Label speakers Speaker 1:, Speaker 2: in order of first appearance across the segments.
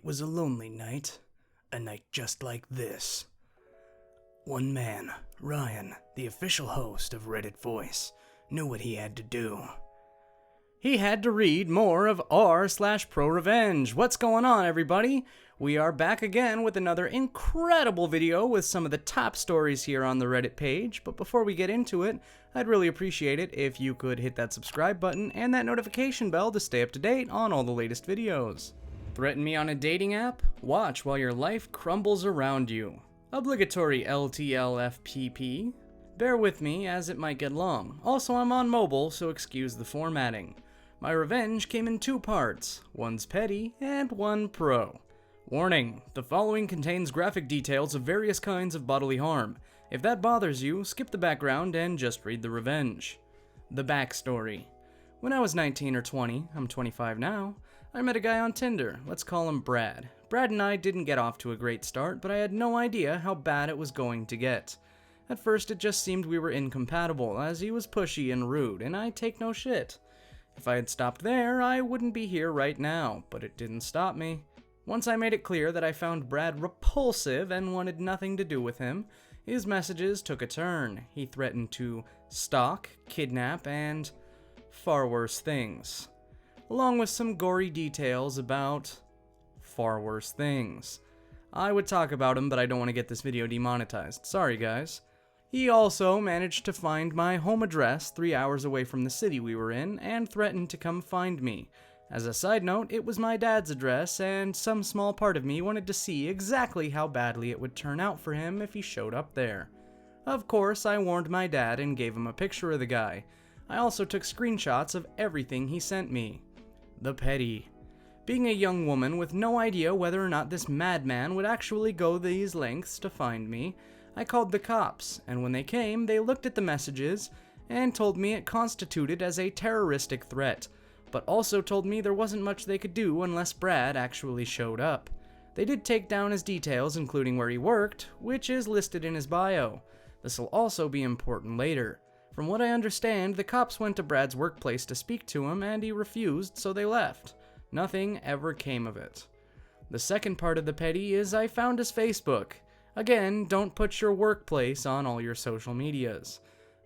Speaker 1: It was a lonely night. A night just like this. One man, Ryan, the official host of Reddit Voice, knew what he had to do. He had to read more of r/ProRevenge. What's going on, everybody? We are back again with another incredible video with some of the top stories here on the Reddit page. But before we get into it, I'd really appreciate it if you could hit that subscribe button and that notification bell to stay up to date on all the latest videos. Threaten me on a dating app? Watch while your life crumbles around you. Obligatory LTLFPP. Bear with me as it might get long. Also, I'm on mobile, so excuse the formatting. My revenge came in two parts. One's petty and one pro. Warning, the following contains graphic details of various kinds of bodily harm. If that bothers you, skip the background and just read the revenge. The backstory. When I was 19 or 20, I'm 25 now, I met a guy on Tinder. Let's call him Brad. Brad and I didn't get off to a great start, but I had no idea how bad it was going to get. At first, it just seemed we were incompatible, as he was pushy and rude, and I take no shit. If I had stopped there, I wouldn't be here right now, but it didn't stop me. Once I made it clear that I found Brad repulsive and wanted nothing to do with him, his messages took a turn. He threatened to stalk, kidnap, and far worse things. Along with some gory details about far worse things. I would talk about him, but I don't want to get this video demonetized. Sorry, guys. He also managed to find my home address 3 hours away from the city we were in and threatened to come find me. As a side note, it was my dad's address, and some small part of me wanted to see exactly how badly it would turn out for him if he showed up there. Of course, I warned my dad and gave him a picture of the guy. I also took screenshots of everything he sent me. The petty. Being a young woman with no idea whether or not this madman would actually go these lengths to find me, I called the cops, and when they came, they looked at the messages and told me it constituted as a terroristic threat, but also told me there wasn't much they could do unless Brad actually showed up. They did take down his details, including where he worked, which is listed in his bio. This will also be important later. From what I understand, the cops went to Brad's workplace to speak to him, and he refused, so they left. Nothing ever came of it. The second part of the petty is I found his Facebook. Again, don't put your workplace on all your social medias.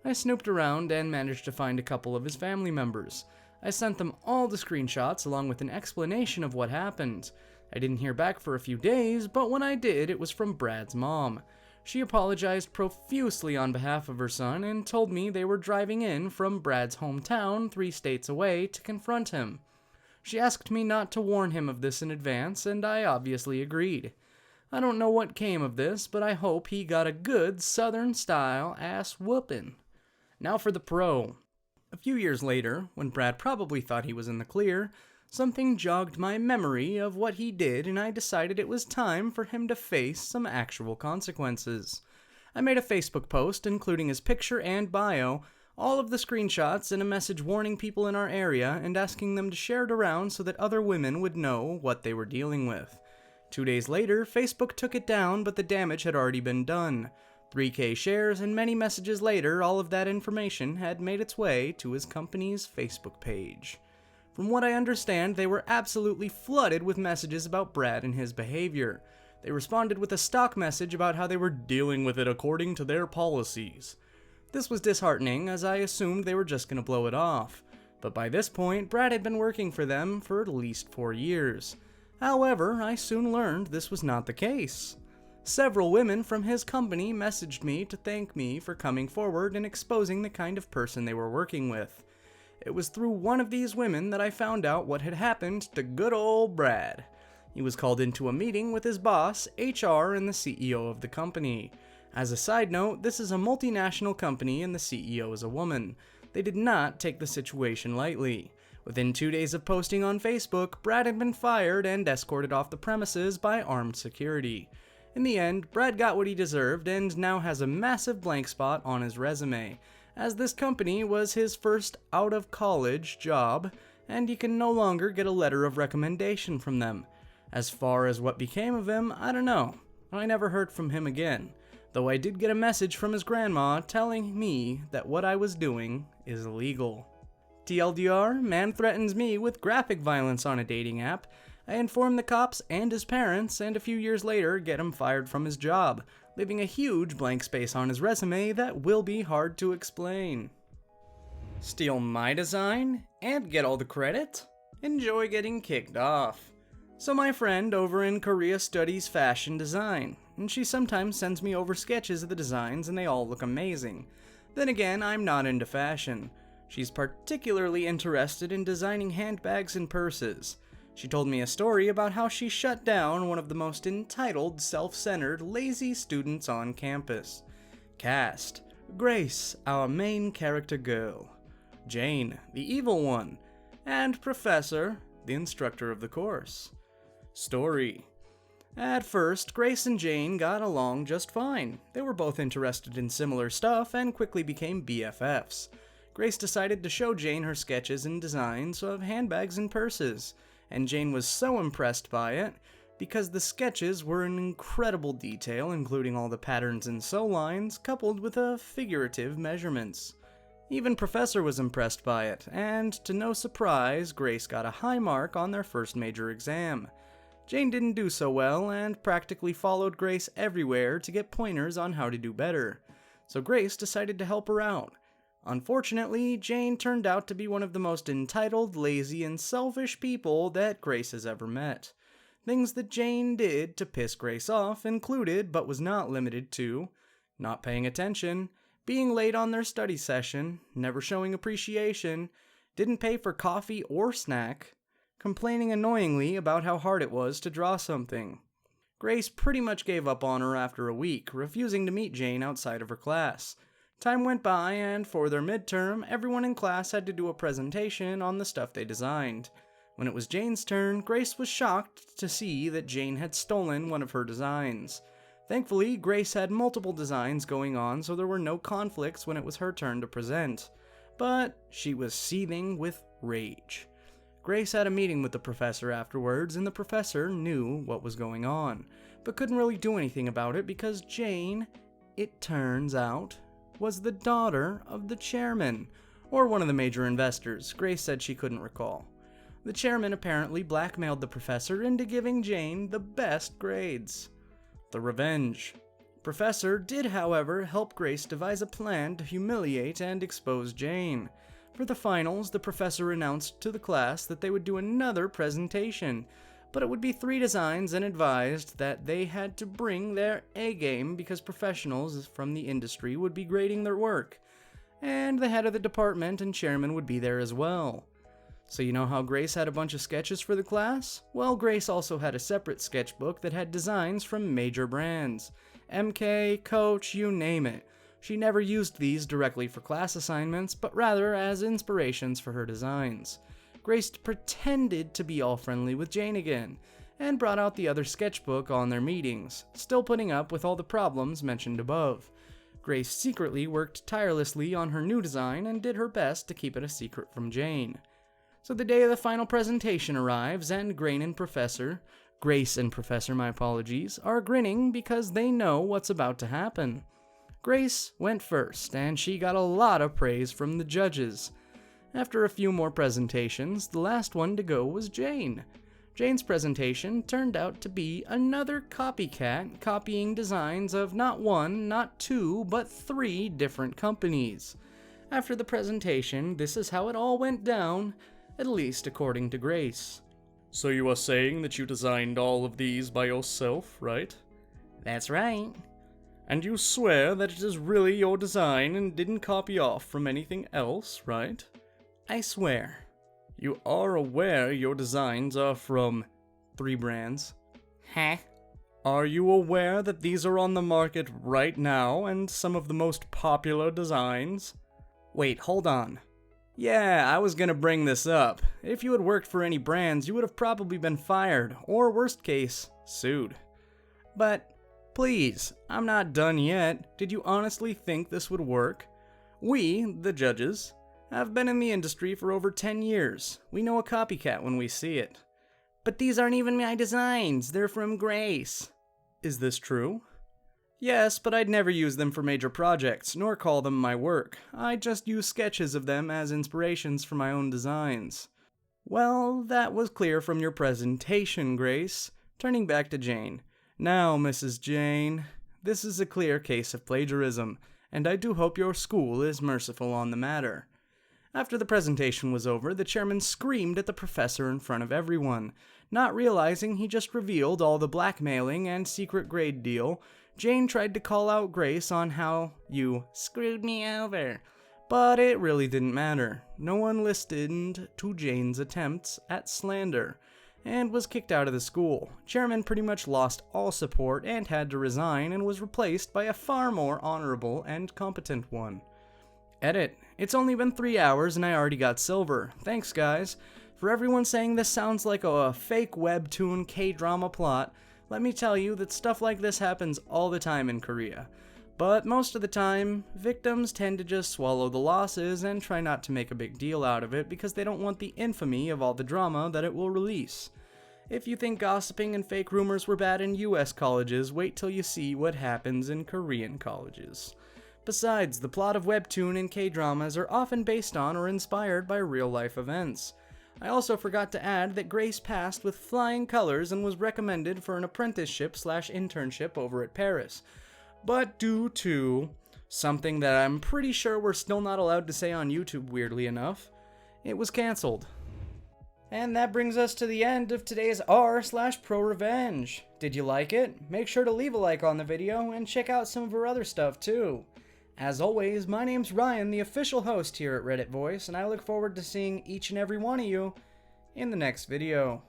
Speaker 1: I snooped around and managed to find a couple of his family members. I sent them all the screenshots along with an explanation of what happened. I didn't hear back for a few days, but when I did, it was from Brad's mom. She apologized profusely on behalf of her son and told me they were driving in from Brad's hometown 3 states away to confront him. She asked me not to warn him of this in advance, and I obviously agreed. I don't know what came of this, but I hope he got a good Southern-style ass-whooping. Now for the pro. A few years later, when Brad probably thought he was in the clear, something jogged my memory of what he did, and I decided it was time for him to face some actual consequences. I made a Facebook post including his picture and bio, all of the screenshots, and a message warning people in our area and asking them to share it around so that other women would know what they were dealing with. 2 days later, Facebook took it down, but the damage had already been done. 3K shares and many messages later, all of that information had made its way to his company's Facebook page. From what I understand, they were absolutely flooded with messages about Brad and his behavior. They responded with a stock message about how they were dealing with it according to their policies. This was disheartening, as I assumed they were just going to blow it off. But by this point, Brad had been working for them for at least 4 years. However, I soon learned this was not the case. Several women from his company messaged me to thank me for coming forward and exposing the kind of person they were working with. It was through one of these women that I found out what had happened to good old Brad. He was called into a meeting with his boss, HR, and the CEO of the company. As a side note, this is a multinational company and the CEO is a woman. They did not take the situation lightly. Within 2 days of posting on Facebook, Brad had been fired and escorted off the premises by armed security. In the end, Brad got what he deserved and now has a massive blank spot on his resume, as this company was his first out-of-college job, and he can no longer get a letter of recommendation from them. As far as what became of him, I don't know. I never heard from him again, though I did get a message from his grandma telling me that what I was doing is illegal. TLDR, man threatens me with graphic violence on a dating app. I inform the cops and his parents, and a few years later get him fired from his job, leaving a huge blank space on his resume that will be hard to explain. Steal my design and get all the credit? Enjoy getting kicked off. So my friend over in Korea studies fashion design, and she sometimes sends me over sketches of the designs and they all look amazing. Then again, I'm not into fashion. She's particularly interested in designing handbags and purses. She told me a story about how she shut down one of the most entitled, self-centered, lazy students on campus. Cast: Grace, our main character girl. Jane, the evil one. And Professor, the instructor of the course. Story: At first, Grace and Jane got along just fine. They were both interested in similar stuff and quickly became BFFs. Grace decided to show Jane her sketches and designs of handbags and purses, and Jane was so impressed by it because the sketches were in incredible detail, including all the patterns and sew lines, coupled with figurative measurements. Even Professor was impressed by it, and to no surprise, Grace got a high mark on their first major exam. Jane didn't do so well, and practically followed Grace everywhere to get pointers on how to do better. So Grace decided to help her out. Unfortunately, Jane turned out to be one of the most entitled, lazy, and selfish people that Grace has ever met. Things that Jane did to piss Grace off included, but was not limited to, not paying attention, being late on their study session, never showing appreciation, didn't pay for coffee or snack, complaining annoyingly about how hard it was to draw something. Grace pretty much gave up on her after a week, refusing to meet Jane outside of her class. Time went by, and for their midterm, everyone in class had to do a presentation on the stuff they designed. When it was Jane's turn, Grace was shocked to see that Jane had stolen one of her designs. Thankfully, Grace had multiple designs going on, so there were no conflicts when it was her turn to present. But she was seething with rage. Grace had a meeting with the professor afterwards, and the professor knew what was going on, but couldn't really do anything about it because Jane, it turns out, was the daughter of the chairman, or one of the major investors. Grace said she couldn't recall. The chairman apparently blackmailed the professor into giving Jane the best grades. The revenge. Professor did, however, help Grace devise a plan to humiliate and expose Jane. For the finals, the professor announced to the class that they would do another presentation, but it would be 3 designs and advised that they had to bring their A-game because professionals from the industry would be grading their work, and the head of the department and chairman would be there as well. So you know how Grace had a bunch of sketches for the class? Well, Grace also had a separate sketchbook that had designs from major brands. MK, Coach, you name it. She never used these directly for class assignments, but rather as inspirations for her designs. Grace pretended to be all friendly with Jane again, and brought out the other sketchbook on their meetings, still putting up with all the problems mentioned above. Grace secretly worked tirelessly on her new design and did her best to keep it a secret from Jane. So the day of the final presentation arrives, and Grace and Professor, are grinning because they know what's about to happen. Grace went first, and she got a lot of praise from the judges. After a few more presentations, the last one to go was Jane. Jane's presentation turned out to be another copycat copying designs of not 1, not 2, but 3 different companies. After the presentation, this is how it all went down, at least according to Grace.
Speaker 2: So you are saying that you designed all of these by yourself, right?
Speaker 1: That's right.
Speaker 2: And you swear that it is really your design and didn't copy off from anything else, right?
Speaker 1: I swear.
Speaker 2: You are aware your designs are from
Speaker 1: 3 brands.
Speaker 2: Huh? Are you aware that these are on the market right now and some of the most popular designs?
Speaker 1: Wait, hold on. Yeah, I was gonna bring this up. If you had worked for any brands, you would have probably been fired, or worst case, sued. But, please, I'm not done yet. Did you honestly think this would work? We, the judges, have been in the industry for over 10 years. We know a copycat when we see it. But these aren't even my designs. They're from Grace.
Speaker 2: Is this true?
Speaker 1: Yes, but I'd never use them for major projects, nor call them my work. I just use sketches of them as inspirations for my own designs.
Speaker 2: Well, that was clear from your presentation, Grace. Turning back to Jane. Now, Mrs. Jane, this is a clear case of plagiarism, and I do hope your school is merciful on the matter. After the presentation was over, the chairman screamed at the professor in front of everyone. Not realizing he just revealed all the blackmailing and secret grade deal, Jane tried to call out Grace on how you screwed me over. But it really didn't matter. No one listened to Jane's attempts at slander, and was kicked out of the school. Chairman pretty much lost all support and had to resign, and was replaced by a far more honorable and competent one. Edit. It's only been 3 hours and I already got silver. Thanks, guys. For everyone saying this sounds like a fake webtoon K-drama plot, let me tell you that stuff like this happens all the time in Korea. But most of the time, victims tend to just swallow the losses and try not to make a big deal out of it because they don't want the infamy of all the drama that it will release. If you think gossiping and fake rumors were bad in US colleges, wait till you see what happens in Korean colleges. Besides, the plot of webtoon and K-dramas are often based on or inspired by real-life events. I also forgot to add that Grace passed with flying colors and was recommended for an apprenticeship/internship over at Paris. But due to something that I'm pretty sure we're still not allowed to say on YouTube, weirdly enough, it was cancelled. And that brings us to the end of today's r/ProRevenge. Did you like it? Make sure to leave a like on the video and check out some of our other stuff too. As always, my name's Ryan, the official host here at Reddit Voice, and I look forward to seeing each and every one of you in the next video.